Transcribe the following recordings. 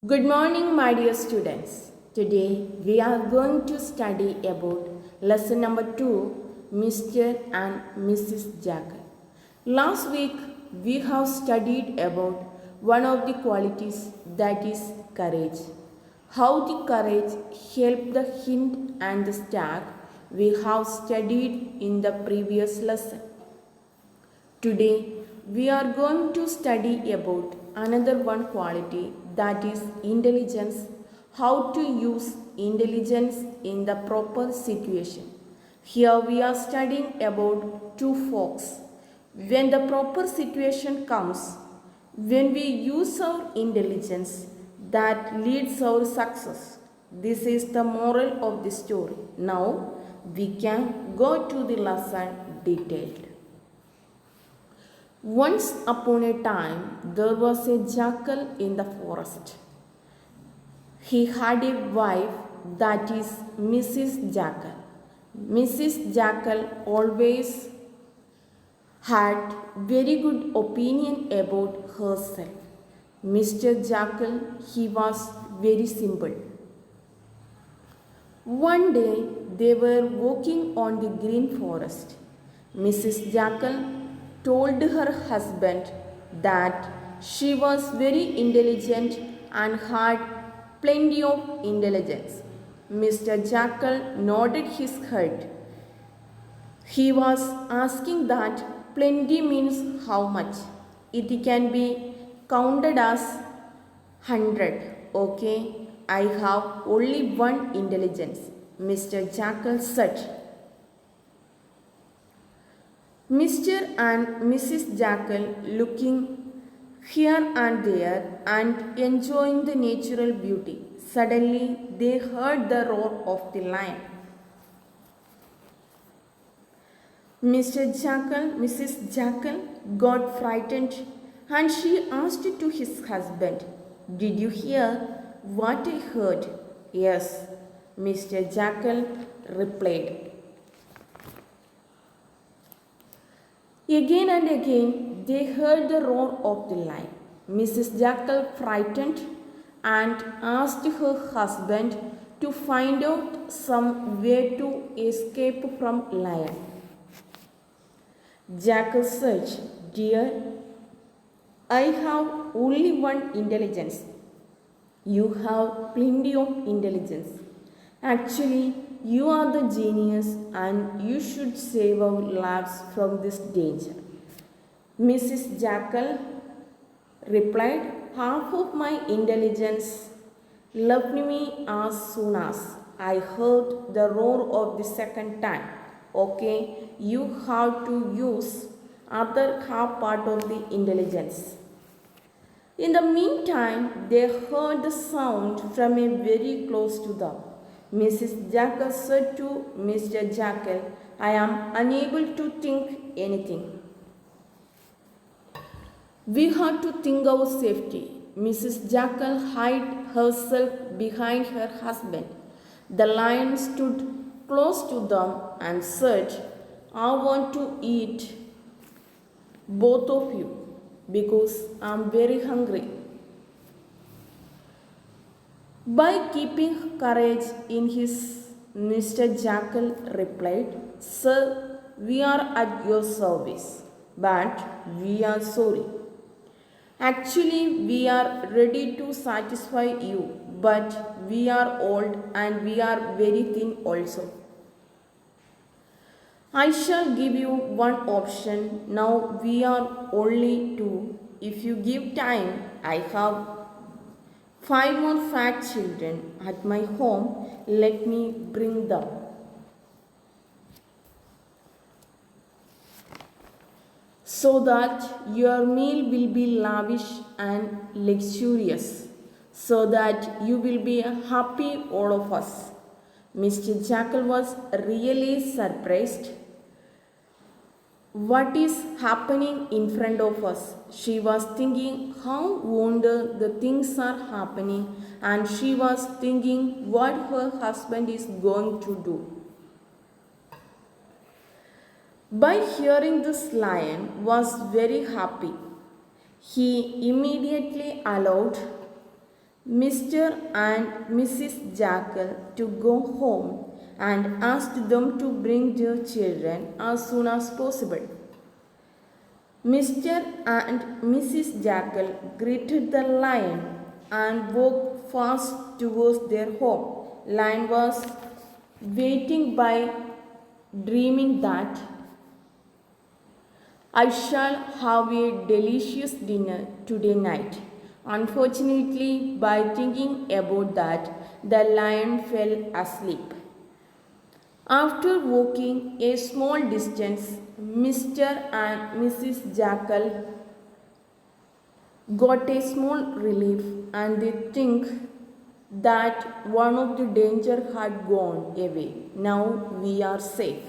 Good morning, my dear students. Today we are going to study about lesson number 2, Mr. and Mrs. Jackal. Last week we have studied about one of the qualities, that is courage. How the courage helped the hind and the stag we have studied in the previous lesson. Today we are going to study about another one quality, that is intelligence, how to use intelligence in the proper situation. Here we are studying about two folks. When the proper situation comes, when we use our intelligence, that leads our success. This is the moral of the story. Now we can go to the lesson detailed. Once upon a time, there was a jackal in the forest. He had a wife, that is Mrs. Jackal. Mrs. Jackal always had very good opinion about herself. Mr. Jackal, he was very simple. One day they were walking on the green forest. Mrs. Jackal told her husband that she was very intelligent and had plenty of intelligence. Mr. Jackal nodded his head. He was asking that plenty means how much? It can be counted as 100. Okay, I have only one intelligence, Mr. Jackal said. Mr. and Mrs. Jackal looking here and there and enjoying the natural beauty. Suddenly they heard the roar of the lion. Mrs. Jackal got frightened and she asked to his husband, "Did you hear what I heard?" "Yes," Mr. Jackal replied. Again and again they heard the roar of the lion. Mrs. Jackal frightened and asked her husband to find out some way to escape from lion. Jackal said, "Dear, I have only one intelligence. You have plenty of intelligence. Actually, you are the genius and you should save our lives from this danger." Mrs. Jackal replied, "Half of my intelligence left me as soon as I heard the roar of the second time. Okay, you have to use other half part of the intelligence." In the meantime, they heard the sound from a very close to them. Mrs. Jackal said to Mr. Jackal, "I am unable to think anything. We have to think our safety." Mrs. Jackal hid herself behind her husband. The lion stood close to them and said, "I want to eat both of you because I am very hungry." By keeping courage in his, Mr. Jackal replied, "Sir, we are at your service, but we are sorry. Actually, we are ready to satisfy you, but we are old and we are very thin also. I shall give you one option. Now we are only two. If you give time, I have 5 more fat children at my home. Let me bring them. So that your meal will be lavish and luxurious, so that you will be happy, all of us." Mr. Jackal was really surprised. What is happening in front of us? She was thinking how wonder the things are happening, and she was thinking what her husband is going to do. By hearing this, lion was very happy. He immediately allowed Mr. and Mrs. Jackal to go home and asked them to bring their children as soon as possible. Mr. and Mrs. Jackal greeted the lion and walked fast towards their home. Lion was waiting by, dreaming that I shall have a delicious dinner today night. Unfortunately, by thinking about that, the lion fell asleep. After walking a small distance, Mr. and Mrs. Jackal got a small relief and they think that one of the danger had gone away. Now we are safe.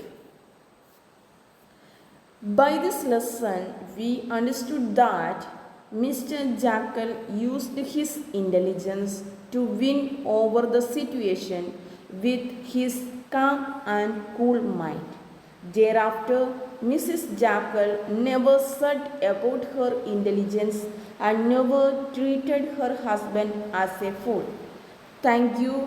By this lesson, we understood that Mr. Jackal used his intelligence to win over the situation with his calm and cool mind. Thereafter, Mrs. Jackal never said about her intelligence and never treated her husband as a fool. Thank you.